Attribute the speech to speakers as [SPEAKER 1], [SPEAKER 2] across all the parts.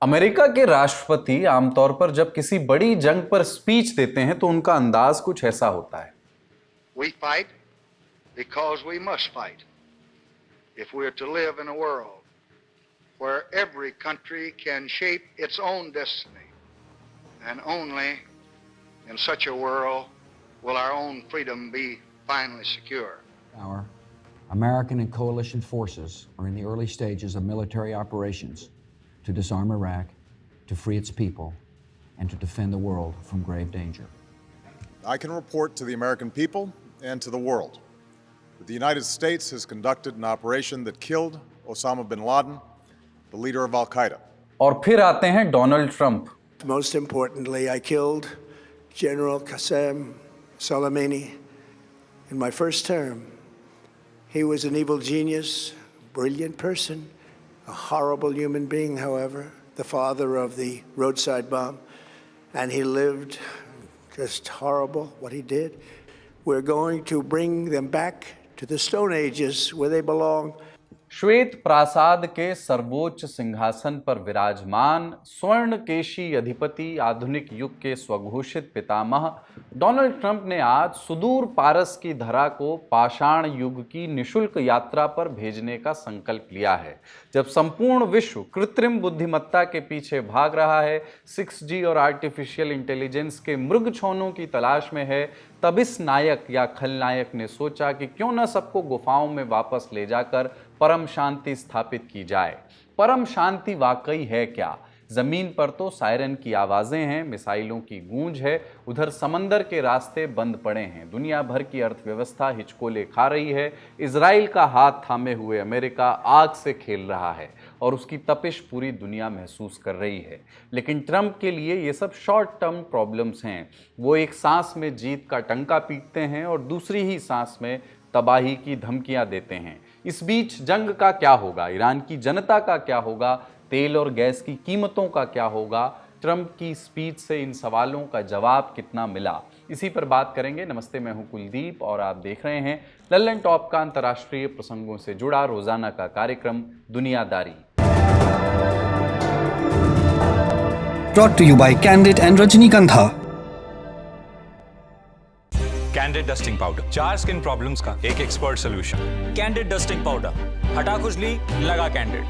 [SPEAKER 1] America के राष्ट्रपति आमतौर पर जब किसी बड़ी जंग पर स्पीच देते हैं तो उनका अंदाज कुछ ऐसा होता है।
[SPEAKER 2] We fight because we must fight. If we are to live in a world where every country can shape its own destiny, and only in such a world will our own freedom be finally secure.
[SPEAKER 3] Our American and coalition forces are in the early stages of military operations to disarm Iraq, to free its people, and to defend the world from grave danger.
[SPEAKER 4] I can report to the American people and to the world that the United States has conducted an operation that killed Osama bin Laden, the leader of Al-Qaeda.
[SPEAKER 1] और फिर आते हैं Donald Trump.
[SPEAKER 5] Most importantly, I killed General Qasem Soleimani in my first term. He was an evil genius, brilliant person, a horrible human being, however, the father of the roadside bomb, and he lived just horrible what he did. We're going to bring them back to the Stone Ages where they belong.
[SPEAKER 1] श्वेत प्रासाद के सर्वोच्च सिंहासन पर विराजमान स्वर्णकेशी अधिपति, आधुनिक युग के स्वघोषित पितामह डोनाल्ड ट्रंप ने आज सुदूर पारस की धरा को पाषाण युग की निशुल्क यात्रा पर भेजने का संकल्प लिया है। जब संपूर्ण विश्व कृत्रिम बुद्धिमत्ता के पीछे भाग रहा है, 6G और आर्टिफिशियल इंटेलिजेंस के मृगछौनों की तलाश में है, तब इस नायक या खलनायक ने सोचा कि क्यों न सबको गुफाओं में वापस ले जाकर परम शांति स्थापित की जाए। परम शांति वाकई है क्या? जमीन पर तो सायरन की आवाजें हैं, मिसाइलों की गूंज है, उधर समंदर के रास्ते बंद पड़े हैं, दुनिया भर की अर्थव्यवस्था हिचकोले खा रही है, इजराइल का हाथ थामे हुए अमेरिका आग से खेल रहा है और उसकी तपिश पूरी दुनिया महसूस कर रही है। लेकिन ट्रंप के लिए ये सब शॉर्ट टर्म प्रॉब्लम्स हैं। वो एक सांस में जीत का टंका पीटते हैं और दूसरी ही सांस में तबाही की धमकियां देते हैं। इस बीच जंग का क्या होगा, ईरान की जनता का क्या होगा, तेल और गैस की कीमतों का क्या होगा, ट्रंप की स्पीच से इन सवालों का जवाब कितना मिला, इसी पर बात करेंगे। नमस्ते, मैं हूं कुलदीप और आप देख रहे हैं लल्लन टॉप का अंतर्राष्ट्रीय प्रसंगों से जुड़ा रोजाना का कार्यक्रम दुनियादारी।
[SPEAKER 6] Brought to you by Candid and Rajnikantha.
[SPEAKER 7] Candid dusting powder, 4 skin problems का एक expert solution. Candid dusting powder, हटा खुजली, लगा कैंडिड।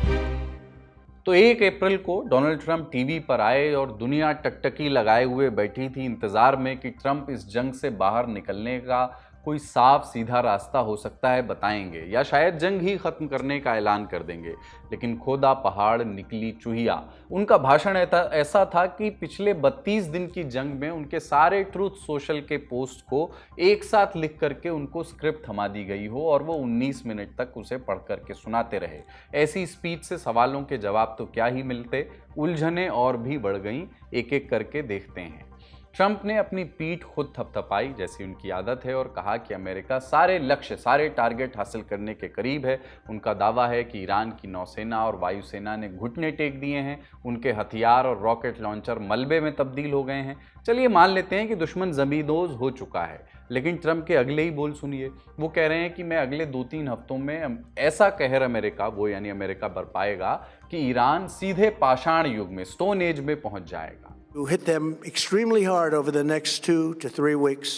[SPEAKER 1] तो 1 अप्रैल को डोनाल्ड ट्रंप टीवी पर आए और दुनिया टकटकी लगाए हुए बैठी थी इंतजार में कि ट्रंप इस जंग से बाहर निकलने का कोई साफ सीधा रास्ता हो सकता है बताएंगे, या शायद जंग ही खत्म करने का ऐलान कर देंगे। लेकिन खोदा पहाड़ निकली चूहिया। उनका भाषण ऐसा था कि पिछले 32 दिन की जंग में उनके सारे ट्रूथ सोशल के पोस्ट को एक साथ लिख करके उनको स्क्रिप्ट थमा दी गई हो और वो 19 मिनट तक उसे पढ़ करके सुनाते रहे। ऐसी स्पीच से सवालों के जवाब तो क्या ही मिलते, उलझनें और भी बढ़ गईं। एक एक करके देखते हैं। ट्रंप ने अपनी पीठ खुद थपथपाई जैसी उनकी आदत है और कहा कि अमेरिका सारे लक्ष्य, सारे टारगेट हासिल करने के करीब है। उनका दावा है कि ईरान की नौसेना और वायुसेना ने घुटने टेक दिए हैं, उनके हथियार और रॉकेट लॉन्चर मलबे में तब्दील हो गए हैं। चलिए मान लेते हैं कि दुश्मन ज़मींदोज़ हो चुका है, लेकिन ट्रंप के अगले ही बोल सुनिए। वो कह रहे हैं कि मैं अगले 2-3 हफ्तों में ऐसा कहर अमेरिका, वो यानी अमेरिका, बरपाएगा कि ईरान सीधे पाषाण युग में, स्टोन एज में पहुंच जाएगा।
[SPEAKER 5] To hit them extremely hard over the next 2 to 3 weeks.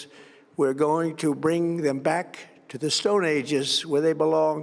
[SPEAKER 5] We're going to bring them back to the Stone Ages where they belong.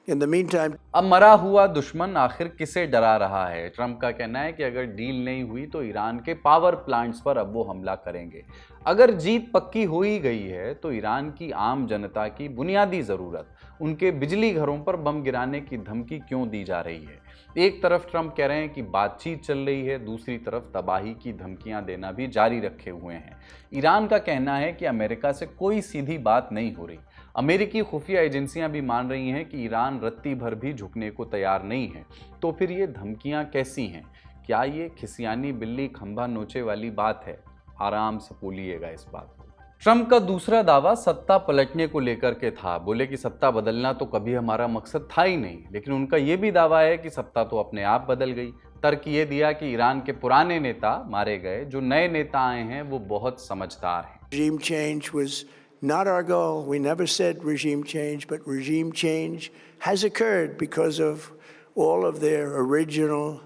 [SPEAKER 5] In the meantime,
[SPEAKER 1] अब मरा हुआ दुश्मन आखिर किसे डरा रहा है? ट्रंप का कहना है कि अगर डील नहीं हुई तो ईरान के पावर प्लांट्स पर अब वो हमला करेंगे। अगर जीत पक्की हो ही गई है तो ईरान की आम जनता की बुनियादी ज़रूरत, उनके बिजली घरों पर बम गिराने की धमकी क्यों दी जा रही है? एक तरफ ट्रंप कह रहे हैं कि बातचीत चल रही है, दूसरी तरफ तबाही की धमकियां देना भी जारी रखे हुए हैं। ईरान का कहना है कि अमेरिका से कोई सीधी बात नहीं हो रही। अमेरिकी खुफिया एजेंसियां भी मान रही हैं कि ईरान रत्ती भर भी झुकने को तैयार नहीं है। तो फिर ये धमकियां कैसी हैं? क्या ये खिसियानी बिल्ली खंभा नोचे वाली बात है? आराम से बोलिएगा इस बात को। ट्रंप का दूसरा दावा सत्ता पलटने को लेकर के था। बोले कि सत्ता बदलना तो कभी हमारा मकसद था ही नहीं। लेकिन उनका यह भी दावा है कि सत्ता तो अपने आप बदल गई। तर्क ये दिया कि ईरान के पुराने नेता मारे गए, जो नए नेता आए हैं वो बहुत समझदार हैं।
[SPEAKER 5] regime change was not our goal. We never said regime change, but regime change has occurred because of all of their original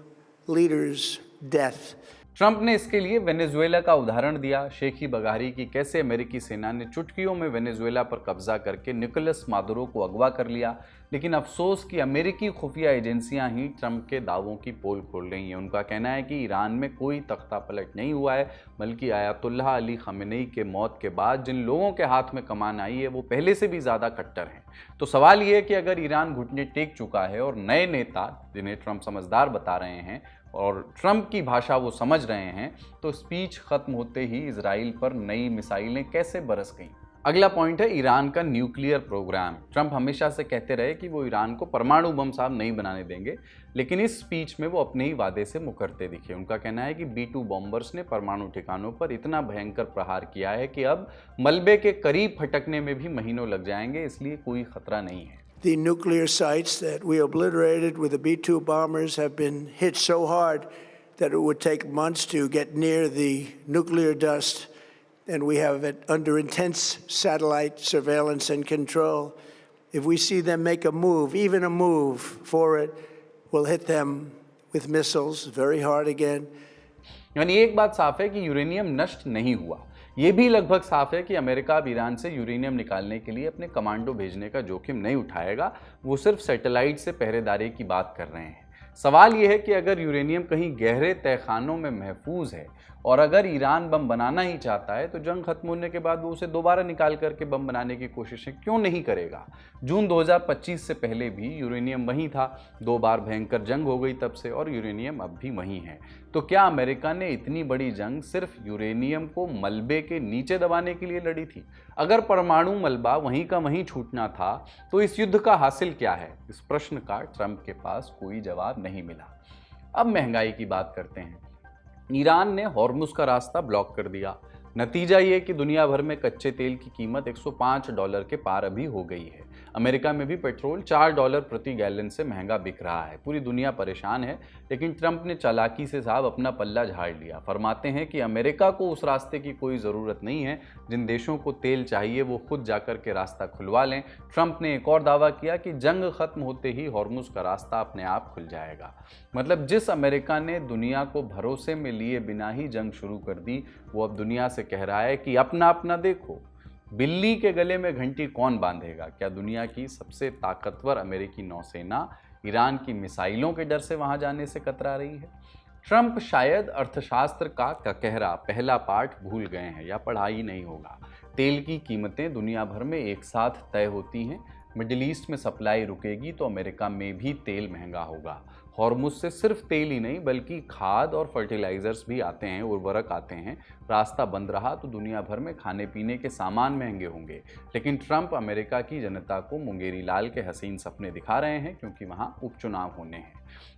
[SPEAKER 5] leader's death.
[SPEAKER 1] Trump ने इसके लिए वेनेजुएला का उदाहरण दिया, शेखी बघारी की कैसे अमेरिकी सेना ने चुटकियों में वेनेजुएला पर कब्जा करके निकोलस मादुरो को अगवा कर लिया। लेकिन अफसोस कि अमेरिकी खुफिया एजेंसियां ही ट्रंप के दावों की पोल खोल रही हैं। उनका कहना है कि ईरान में कोई तख्ता पलट नहीं हुआ है, बल्कि आयतुल्लाह अली खमेनी के मौत के बाद जिन लोगों के हाथ में कमान आई है वो पहले से भी ज़्यादा कट्टर हैं। तो सवाल ये है कि अगर ईरान घुटने टेक चुका है और नए नेता जिन्हें ट्रंप समझदार बता रहे हैं और ट्रंप की भाषा वो समझ रहे हैं, तो स्पीच खत्म होते ही इजराइल पर नई मिसाइलें कैसे बरस गईं। अगला पॉइंट है ईरान का न्यूक्लियर प्रोग्राम। ट्रंप हमेशा से कहते रहे कि वो ईरान को परमाणु बम साहब नहीं बनाने देंगे, लेकिन इस स्पीच में वो अपने ही वादे से मुकरते दिखे। उनका कहना है कि B-2 बॉम्बर्स ने परमाणु ठिकानों पर इतना भयंकर प्रहार किया है कि अब मलबे के करीब फटकने में भी महीनों लग जाएंगे, इसलिए कोई खतरा नहीं है।
[SPEAKER 5] The nuclear sites that we obliterated with the B-2 bombers have been hit so hard that it would take months to get near the nuclear dust, and we have it under intense satellite surveillance and control. If we see them make a move, even a move for it, we'll hit them with missiles very hard again.
[SPEAKER 1] यानी एक बात साफ है कि uranium नष्ट नहीं हुआ। ये भी लगभग साफ है कि अमेरिका अब ईरान से यूरेनियम निकालने के लिए अपने कमांडो भेजने का जोखिम नहीं उठाएगा, वो सिर्फ सैटेलाइट से पहरेदारी की बात कर रहे हैं। सवाल यह है कि अगर यूरेनियम कहीं गहरे तहखानों में महफूज है और अगर ईरान बम बनाना ही चाहता है, तो जंग खत्म होने के बाद वो उसे दोबारा निकाल करके बम बनाने की कोशिशें क्यों नहीं करेगा। जून 2025 से पहले भी यूरेनियम वहीं था, 2 बार भयंकर जंग हो गई तब से, और यूरेनियम अब भी वहीं है। तो क्या अमेरिका ने इतनी बड़ी जंग सिर्फ यूरेनियम को मलबे के नीचे दबाने के लिए लड़ी थी? अगर परमाणु मलबा वहीं का वहीं छूटना था तो इस युद्ध का हासिल क्या है? इस प्रश्न का ट्रंप के पास कोई जवाब नहीं मिला। अब महंगाई की बात करते हैं। ईरान ने हॉर्मुज का रास्ता ब्लॉक कर दिया। नतीजा ये कि दुनिया भर में कच्चे तेल की कीमत $105 के पार अभी हो गई है। अमेरिका में भी पेट्रोल $4 प्रति गैलन से महंगा बिक रहा है। पूरी दुनिया परेशान है, लेकिन ट्रंप ने चालाकी से साहब अपना पल्ला झाड़ लिया। फरमाते हैं कि अमेरिका को उस रास्ते की कोई ज़रूरत नहीं है, जिन देशों को तेल चाहिए वो खुद जाकर के रास्ता खुलवा लें। ट्रंप ने एक और दावा किया कि जंग खत्म होते ही हॉर्मुज का रास्ता अपने आप खुल जाएगा। मतलब जिस अमेरिका ने दुनिया को भरोसे में लिए बिना ही जंग शुरू कर दी, वो अब दुनिया से कह रहा है कि अपना अपना देखो। बिल्ली के गले में घंटी कौन बांधेगा? क्या दुनिया की सबसे ताकतवर अमेरिकी नौसेना ईरान की मिसाइलों के डर से वहां जाने से कतरा रही है? ट्रंप शायद अर्थशास्त्र का ककहरा पहला पाठ भूल गए हैं या पढ़ा ही नहीं होगा। तेल की कीमतें दुनिया भर में एक साथ तय होती हैं। मिडिल ईस्ट में सप्लाई रुकेगी तो अमेरिका में भी तेल महंगा होगा। हॉर्मुज से सिर्फ तेल ही नहीं बल्कि खाद और फर्टिलाइजर्स भी आते हैं, उर्वरक आते हैं। रास्ता बंद रहा तो दुनिया भर में खाने पीने के सामान महंगे होंगे। लेकिन ट्रंप अमेरिका की जनता को मुंगेरी लाल के हसीन सपने दिखा रहे हैं, क्योंकि वहां उपचुनाव होने हैं।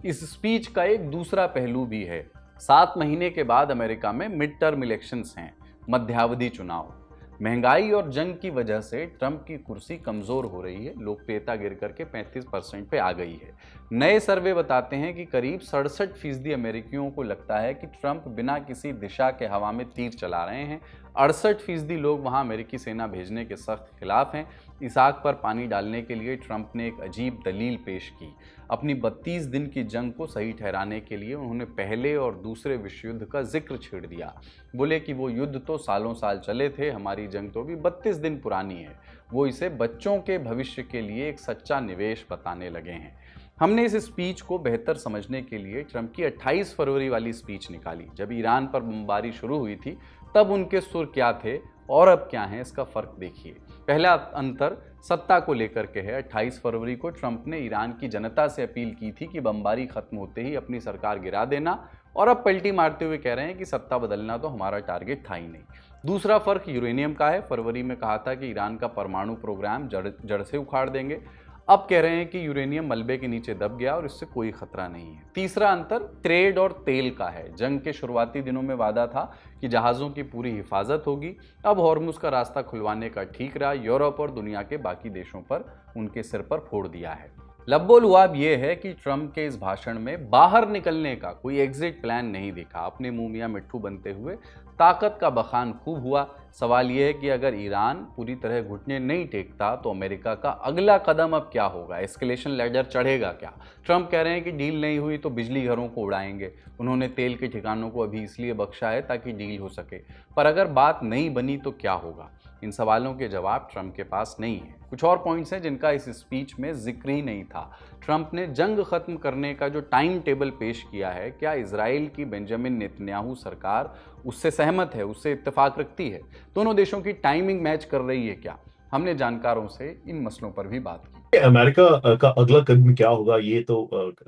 [SPEAKER 1] इस स्पीच का एक दूसरा पहलू भी है। 7 महीने के बाद अमेरिका में मिड टर्म इलेक्शंस हैं, मध्यावधि चुनाव। महंगाई और जंग की वजह से ट्रंप की कुर्सी कमजोर हो रही है। लोकप्रियता गिर करके 35% पे आ गई है। नए सर्वे बताते हैं कि करीब 67% अमेरिकियों को लगता है कि ट्रंप बिना किसी दिशा के हवा में तीर चला रहे हैं। 68% लोग वहां अमेरिकी सेना भेजने के सख्त खिलाफ हैं। इस आग पर पानी डालने के लिए ट्रंप ने एक अजीब दलील पेश की। अपनी 32 दिन की जंग को सही ठहराने के लिए उन्होंने पहले और दूसरे विश्व युद्ध का जिक्र छेड़ दिया। बोले कि वो युद्ध तो सालों साल चले थे, हमारी जंग तो भी 32 दिन पुरानी है। वो इसे बच्चों के भविष्य के लिए एक सच्चा निवेश बताने लगे हैं। हमने इस स्पीच को बेहतर समझने के लिए ट्रंप की 28 फरवरी वाली स्पीच निकाली। जब ईरान पर बमबारी शुरू हुई थी तब उनके सुर क्या थे और अब क्या हैं, इसका फर्क देखिए। पहला अंतर सत्ता को लेकर के है। 28 फरवरी को ट्रंप ने ईरान की जनता से अपील की थी कि बमबारी खत्म होते ही अपनी सरकार गिरा देना, और अब पलटी मारते हुए कह रहे हैं कि सत्ता बदलना तो हमारा टारगेट था ही नहीं। दूसरा फर्क यूरेनियम का है। फरवरी में कहा था कि ईरान का परमाणु प्रोग्राम जड़ से उखाड़ देंगे, अब कह रहे हैं कि यूरेनियम मलबे के नीचे दब गया और इससे कोई खतरा नहीं है। तीसरा अंतर ट्रेड और तेल का है। जंग के शुरुआती दिनों में वादा था कि जहाज़ों की पूरी हिफाजत होगी, अब हॉर्मुज का रास्ता खुलवाने का ठीक रहा, यूरोप और दुनिया के बाकी देशों पर उनके सिर पर फोड़ दिया है। लब्बो-लुआब ये है कि ट्रंप के इस भाषण में बाहर निकलने का कोई एग्जिट प्लान नहीं दिखा। अपने मुंह मियां मिट्ठू बनते हुए ताकत का बखान खूब हुआ। सवाल यह है कि अगर ईरान पूरी तरह घुटने नहीं टेकता तो अमेरिका का अगला कदम अब क्या होगा? एस्केलेशन लैडर चढ़ेगा क्या? ट्रंप कह रहे हैं कि डील नहीं हुई तो बिजली घरों को उड़ाएंगे। उन्होंने तेल के ठिकानों को अभी इसलिए बख्शा है ताकि डील हो सके। पर अगर बात नहीं बनी तो क्या होगा? इन सवालों के जवाब ट्रंप के पास नहीं है। कुछ और पॉइंट्स हैं जिनका इस स्पीच में जिक्र ही नहीं था। ट्रंप ने जंग खत्म करने का जो टाइम टेबल पेश किया है, क्या इजराइल की बेंजामिन नेतन्याहू सरकार उससे सहमत है, उससे इत्तेफाक रखती है? दोनों देशों की टाइमिंग मैच कर रही है क्या? हमने जानकारों से इन मसलों पर भी बात की।
[SPEAKER 8] अमेरिका का अगला कदम क्या होगा ये तो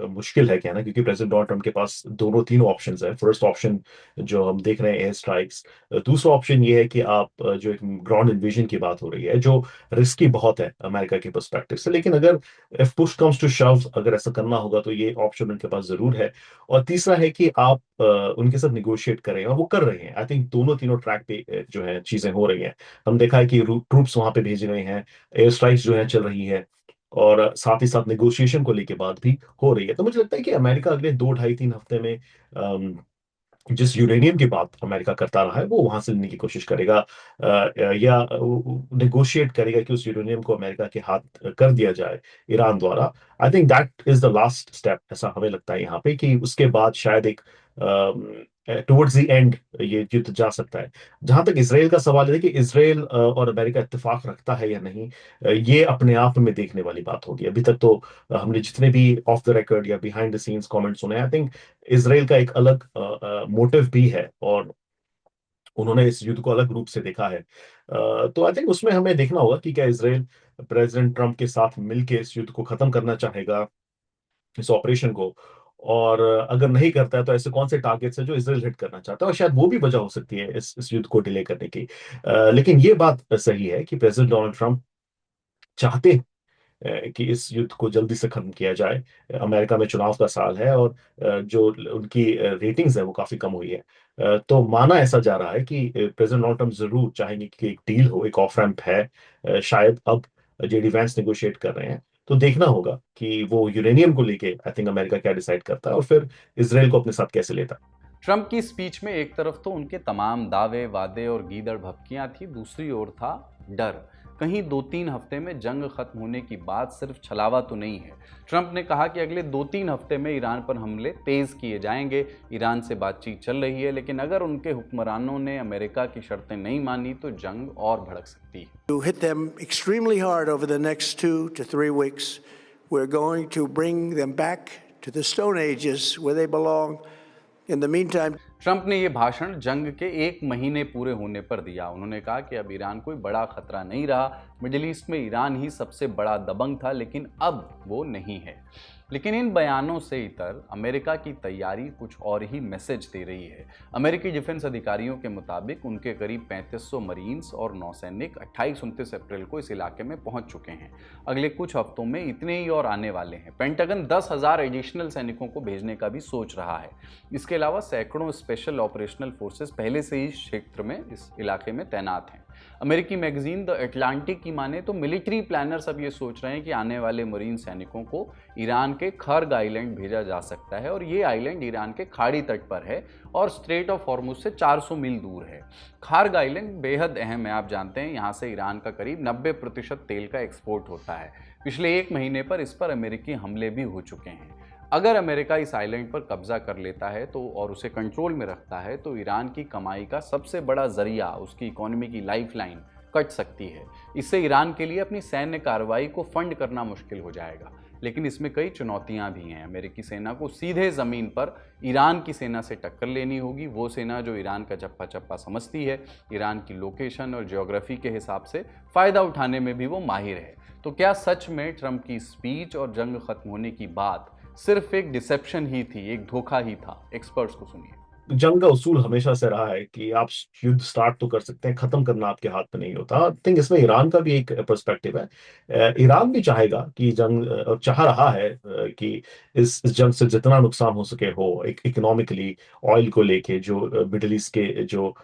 [SPEAKER 8] मुश्किल है कहना, क्योंकि प्रेसिडेंट डोनाल्ड ट्रंप के पास दोनों तीनों ऑप्शंस है। फर्स्ट ऑप्शन जो हम देख रहे हैं एयर स्ट्राइक्स, दूसरा ऑप्शन ये है कि आप जो एक ग्राउंड इन्वेजन की बात हो रही है जो रिस्की बहुत है अमेरिका के पर्सपेक्टिव से, लेकिन अगर इफ पुश कम्स टू शव अगर ऐसा करना होगा तो ये ऑप्शन उनके पास जरूर है। और तीसरा है कि आप उनके साथ निगोशिएट करें, और वो कर रहे हैं। आई थिंक दोनों तीनों ट्रैक पे जो है चीजें हो रही हैं। हम देखा है कि ट्रूप्स वहां पे भेजे गए हैं, एयर स्ट्राइक्स जो है चल रही है, और साथ ही साथ नेगोशिएशन को लेके बात भी हो रही है। तो मुझे लगता है कि अमेरिका अगले 2 ढाई 3 हफ्ते में जिस यूरेनियम की बात अमेरिका करता रहा है वो वहां से लेने की कोशिश करेगा, या नेगोशिएट करेगा कि उस यूरेनियम को अमेरिका के हाथ कर दिया जाए ईरान द्वारा। I think that is the last step, ऐसा हमें लगता है यहाँ पे, कि उसके बाद शायद एक टुवर्ड्स द एंड ये युद्ध जा सकता है। जहां तक इसराइल का सवाल है कि इसराइल और अमेरिका इत्तेफाक रखता है या नहीं, ये अपने आप में देखने वाली बात होगी। अभी तक तो हमने जितने भी ऑफ द रिकॉर्ड या बिहाइंड द सीन्स कमेंट सुने, आई थिंक इसराइल का एक अलग मोटिव भी है, और उन्होंने इस युद्ध को अलग रूप से देखा है। तो आई थिंक उसमें हमें देखना होगा कि क्या इसराइल प्रेसिडेंट ट्रंप के साथ मिलकर इस युद्ध को खत्म करना चाहेगा, इस ऑपरेशन को, और अगर नहीं करता है तो ऐसे कौन से टारगेट्स है जो इसराइल हिट करना चाहता है, और शायद वो भी वजह हो सकती है इस युद्ध को डिले करने की। लेकिन ये बात सही है कि प्रेसिडेंट डोनाल्ड ट्रंप चाहते हैं कि इस युद्ध को जल्दी से खत्म किया जाए। अमेरिका में चुनाव का साल है, और जो उनकी रेटिंग्स है वो काफी कम हुई है। तो माना ऐसा जा रहा है कि प्रेसिडेंट डोनाल्ड ट्रंप जरूर चाहेंगे कि एक डील हो, एक ऑफ रैंप है। शायद अब जेडी वैंस नेगोशिएट कर रहे हैं, तो देखना होगा कि वो यूरेनियम को लेके आई थिंक अमेरिका क्या डिसाइड करता है, और फिर इसराइल को अपने साथ कैसे लेता है।
[SPEAKER 1] ट्रंप की स्पीच में एक तरफ तो उनके तमाम दावे वादे और गीदड़ भभकियां थी, दूसरी ओर था डर। कहीं 2-3 हफ्ते में जंग खत्म होने की बात सिर्फ छलावा तो नहीं है। ट्रंप ने कहा कि अगले 2-3 हफ्ते में ईरान पर हमले तेज किए जाएंगे। ईरान से बातचीत चल रही है, लेकिन अगर उनके हुक्मरानों ने अमेरिका की शर्तें नहीं मानी तो जंग और भड़क सकती है।
[SPEAKER 5] To hit them extremely hard over the next 2 to 3 weeks. We're going to bring them back to the Stone Ages where they belong. In the meantime,
[SPEAKER 1] Trump ने यह भाषण जंग के 1 महीने पूरे होने पर दिया। उन्होंने कहा कि अब ईरान कोई बड़ा खतरा नहीं रहा। मिडिल ईस्ट में ईरान ही सबसे बड़ा दबंग था, लेकिन अब वो नहीं है। लेकिन इन बयानों से इतर अमेरिका की तैयारी कुछ और ही मैसेज दे रही है। अमेरिकी डिफेंस अधिकारियों के मुताबिक उनके करीब 3500 मरीन्स और नौसैनिक 28-29 अप्रैल को इस इलाके में पहुंच चुके हैं। अगले कुछ हफ्तों में इतने ही और आने वाले हैं। पेंटागन 10,000 एडिशनल सैनिकों को भेजने का भी सोच रहा है। इसके अलावा सैकड़ों स्पेशल ऑपरेशनल फोर्सेस पहले से ही क्षेत्र में, इस इलाके में तैनात हैं। अमेरिकी मैगजीन द अटलांटिक की माने तो मिलिट्री प्लानर्स अब ये सोच रहे हैं कि आने वाले मरीन सैनिकों को ईरान के खर्ग आइलैंड भेजा जा सकता है, और ये आइलैंड ईरान के खाड़ी तट पर है और स्ट्रेट ऑफ हॉर्मुज से 400 मील दूर है। खार्ग आइलैंड बेहद अहम है, आप जानते हैं। यहाँ से ईरान का करीब 90% तेल का एक्सपोर्ट होता है। पिछले 1 महीने पर इस पर अमेरिकी हमले भी हो चुके हैं। अगर अमेरिका इस आइलैंड पर कब्जा कर लेता है तो, और उसे कंट्रोल में रखता है, तो ईरान की कमाई का सबसे बड़ा जरिया, उसकी इकोनॉमी की लाइफलाइन कट सकती है। इससे ईरान के लिए अपनी सैन्य कार्रवाई को फंड करना मुश्किल हो जाएगा। लेकिन इसमें कई चुनौतियां भी हैं। अमेरिकी सेना को सीधे ज़मीन पर ईरान की सेना से टक्कर लेनी होगी, वो सेना जो ईरान का चप्पा चप्पा समझती है, ईरान की लोकेशन और ज्योग्राफी के हिसाब से फ़ायदा उठाने में भी वो माहिर है। तो क्या सच में ट्रंप की स्पीच और जंग खत्म होने की बात सिर्फ एक डिसेप्शन ही थी, एक धोखा ही था? एक्सपर्ट्स को सुनिए।
[SPEAKER 8] जंग का उसूल हमेशा से रहा है कि आप युद्ध स्टार्ट तो कर सकते हैं, खत्म करना आपके हाथ में नहीं होता। आई थिंक इसमें ईरान का भी एक पर्सपेक्टिव है। ईरान भी चाहेगा कि जंग, और चाह रहा है कि इस जंग से जितना नुकसान हो सके हो, एक इकोनॉमिकली, ऑयल को लेके, जो मिडिल ईस्ट के जो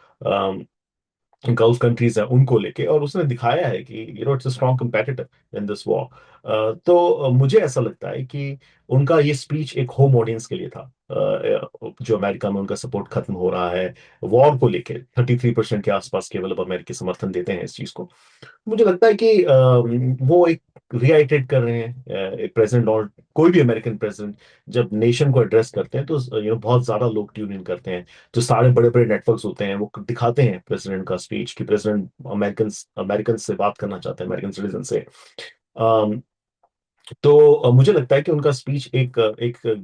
[SPEAKER 8] गल्फ कंट्रीज है उनको लेके, और उसने दिखाया है कि it's a strong competitor in this war. तो मुझे ऐसा लगता है कि उनका ये स्पीच एक होम ऑडियंस के लिए था। जो अमेरिका में उनका सपोर्ट खत्म हो रहा है वॉर को लेके, 33% के आसपास केवल अब अमेरिकी समर्थन देते हैं इस चीज को। मुझे लगता है कि वो एक रिआइटेट कर रहे हैं। प्रेसिडेंट डोनाल्ड, कोई भी अमेरिकन प्रेसिडेंट जब नेशन को एड्रेस करते हैं तो बहुत ज्यादा लोग ट्यून इन करते हैं। जो सारे बड़े बड़े नेटवर्क्स होते हैं वो दिखाते हैं प्रेसिडेंट का स्पीच कि प्रेसिडेंट अमेरिकन से बात करना चाहते हैं, अमेरिकन सिटीजन से। तो मुझे लगता है कि उनका स्पीच एक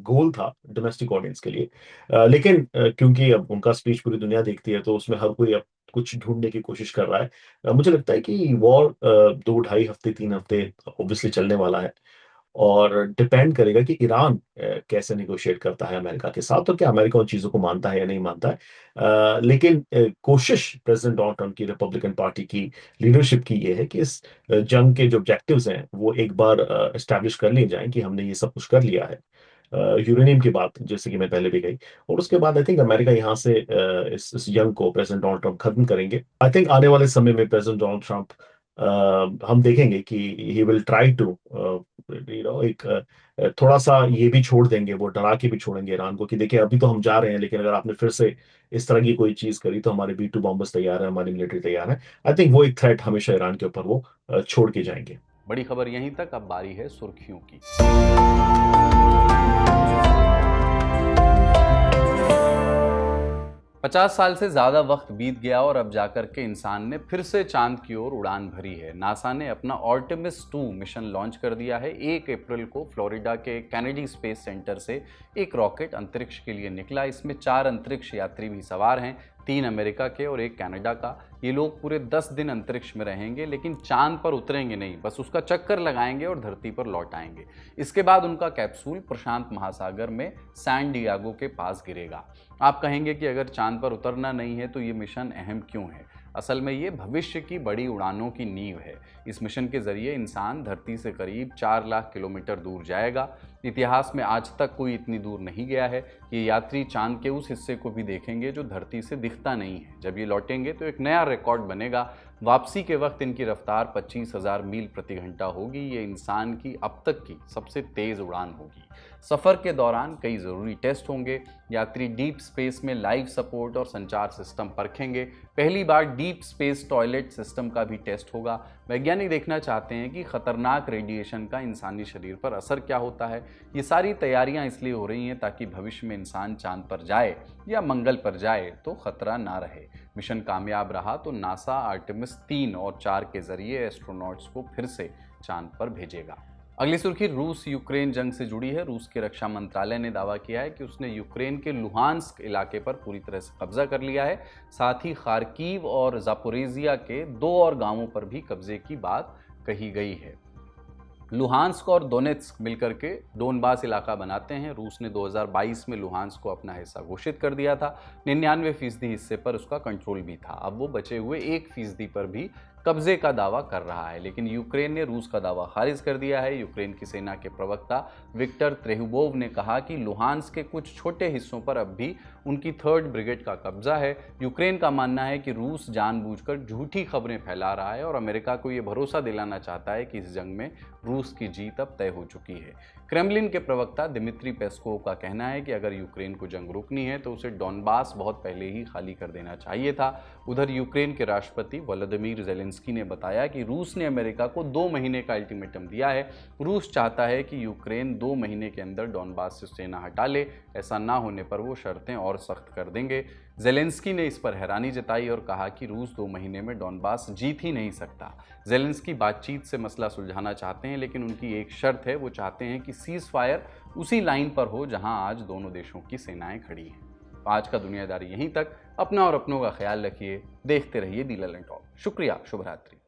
[SPEAKER 8] गोल था डोमेस्टिक ऑडियंस के लिए। लेकिन क्योंकि अब उनका स्पीच पूरी दुनिया देखती है तो उसमें हर कोई अब कुछ ढूंढने की कोशिश कर रहा है। मुझे लगता है कि वॉर 2 ढाई हफ्ते 3 हफ्ते ऑब्वियसली चलने वाला है, और डिपेंड करेगा कि ईरान कैसे निगोशिएट करता है अमेरिका के साथ, और क्या अमेरिका उन चीजों को मानता है या नहीं मानता है। लेकिन कोशिश प्रेसिडेंट डोनाल्ड ट्रंप की रिपब्लिकन पार्टी की लीडरशिप की ये है कि इस जंग के जो ऑब्जेक्टिव्स हैं वो एक बार एस्टैब्लिश कर लिए जाएं कि हमने ये सब कुछ कर लिया है। यूरेनियम की बात जैसे कि मैं पहले भी गई, और उसके बाद आई थिंक अमेरिका यहाँ से इस जंग को प्रेसिडेंट डोनाल्ड ट्रंप खत्म करेंगे। आई थिंक आने वाले समय में प्रेसिडेंट डोनाल्ड ट्रंप हम देखेंगे कि ही विल ट्राई टू एक थोड़ा सा ये भी छोड़ देंगे, वो डरा के भी छोड़ेंगे ईरान को कि देखिए अभी तो हम जा रहे हैं, लेकिन अगर आपने फिर से इस तरह की कोई चीज करी तो हमारे B2 बॉम्बर्स तैयार है, हमारी मिलिट्री तैयार है। आई थिंक वो एक थ्रेट हमेशा ईरान के ऊपर वो छोड़ के जाएंगे।
[SPEAKER 1] बड़ी खबर यहीं तक, अब बारी है सुर्खियों की। 50 साल से ज़्यादा वक्त बीत गया और अब जाकर के इंसान ने फिर से चांद की ओर उड़ान भरी है। नासा ने अपना आर्टेमिस 2 मिशन लॉन्च कर दिया है। 1 अप्रैल को फ्लोरिडा के कैनेडी स्पेस सेंटर से एक रॉकेट अंतरिक्ष के लिए निकला। इसमें 4 अंतरिक्ष यात्री भी सवार हैं, 3 अमेरिका के और 1 कनाडा का। ये लोग पूरे 10 दिन अंतरिक्ष में रहेंगे, लेकिन चांद पर उतरेंगे नहीं, बस उसका चक्कर लगाएंगे और धरती पर लौट आएंगे। इसके बाद उनका कैप्सूल प्रशांत महासागर में सैन डियागो के पास गिरेगा। आप कहेंगे कि अगर चांद पर उतरना नहीं है तो ये मिशन अहम क्यों है? असल में ये भविष्य की बड़ी उड़ानों की नींव है। इस मिशन के जरिए इंसान धरती से करीब 4 लाख किलोमीटर दूर जाएगा। इतिहास में आज तक कोई इतनी दूर नहीं गया है। ये यात्री चांद के उस हिस्से को भी देखेंगे जो धरती से दिखता नहीं है। जब ये लौटेंगे तो एक नया रिकॉर्ड बनेगा। वापसी के वक्त इनकी रफ्तार 25,000 मील प्रति घंटा होगी। ये इंसान की अब तक की सबसे तेज उड़ान होगी। सफ़र के दौरान कई ज़रूरी टेस्ट होंगे। यात्री डीप स्पेस में लाइफ सपोर्ट और संचार सिस्टम परखेंगे। पहली बार डीप स्पेस टॉयलेट सिस्टम का भी टेस्ट होगा। वैज्ञानिक देखना चाहते हैं कि खतरनाक रेडिएशन का इंसानी शरीर पर असर क्या होता है। ये सारी तैयारियां इसलिए हो रही हैं ताकि भविष्य में इंसान चांद पर जाए या मंगल पर जाए तो खतरा ना रहे। मिशन कामयाब रहा तो नासा आर्टेमिस 3 और 4 के जरिए एस्ट्रोनॉट्स को फिर से चांद पर भेजेगा। अगली सुर्खी रूस यूक्रेन जंग से जुड़ी है। रूस के रक्षा मंत्रालय ने दावा किया है कि उसने यूक्रेन के लुहांस्क इलाके पर पूरी तरह से कब्जा कर लिया है। साथ ही खार्किव और जापोरेजिया के 2 और गांवों पर भी कब्जे की बात कही गई है। लुहांस्क और दोनेत्स्क मिलकर के डोनबास इलाका बनाते हैं। रूस ने 2022 में लुहांस्क को अपना हिस्सा घोषित कर दिया था। 99% हिस्से पर उसका कंट्रोल भी था। अब वो बचे हुए 1% पर भी कब्जे का दावा कर रहा है, लेकिन यूक्रेन ने रूस का दावा खारिज कर दिया है। यूक्रेन की सेना के प्रवक्ता विक्टर त्रेहुबोव ने कहा कि लुहांस्क के कुछ छोटे हिस्सों पर अब भी उनकी 3rd ब्रिगेड का कब्जा है। यूक्रेन का मानना है कि रूस जानबूझकर झूठी खबरें फैला रहा है और अमेरिका को ये भरोसा दिलाना चाहता है कि इस जंग में रूस की जीत अब तय हो चुकी है। क्रेमलिन के प्रवक्ता दिमित्री पेस्कोव का कहना है कि अगर यूक्रेन को जंग रोकनी है तो उसे डोनबास बहुत पहले ही खाली कर देना चाहिए था। उधर यूक्रेन के राष्ट्रपति वोलोदिमीर ज़ेलेंस्की ने बताया कि रूस ने अमेरिका को 2 महीने का अल्टीमेटम दिया है। रूस चाहता है कि यूक्रेन 2 महीने के अंदर डोनबास से सेना हटा ले। ऐसा ना होने पर वो शर्तें और सख्त कर देंगे। ज़ेलेंस्की ने इस पर हैरानी जताई और कहा कि रूस 2 महीने में डोनबास जीत ही नहीं सकता। ज़ेलेंस्की बातचीत से मसला सुलझाना चाहते हैं, लेकिन उनकी एक शर्त है, वो चाहते हैं कि सीज़ फायर उसी लाइन पर हो जहां आज दोनों देशों की सेनाएं खड़ी हैं। आज का दुनियादारी यहीं तक। अपना और अपनों का ख्याल रखिए। देखते रहिए दी ललन टॉक। शुक्रिया। शुभ रात्रि।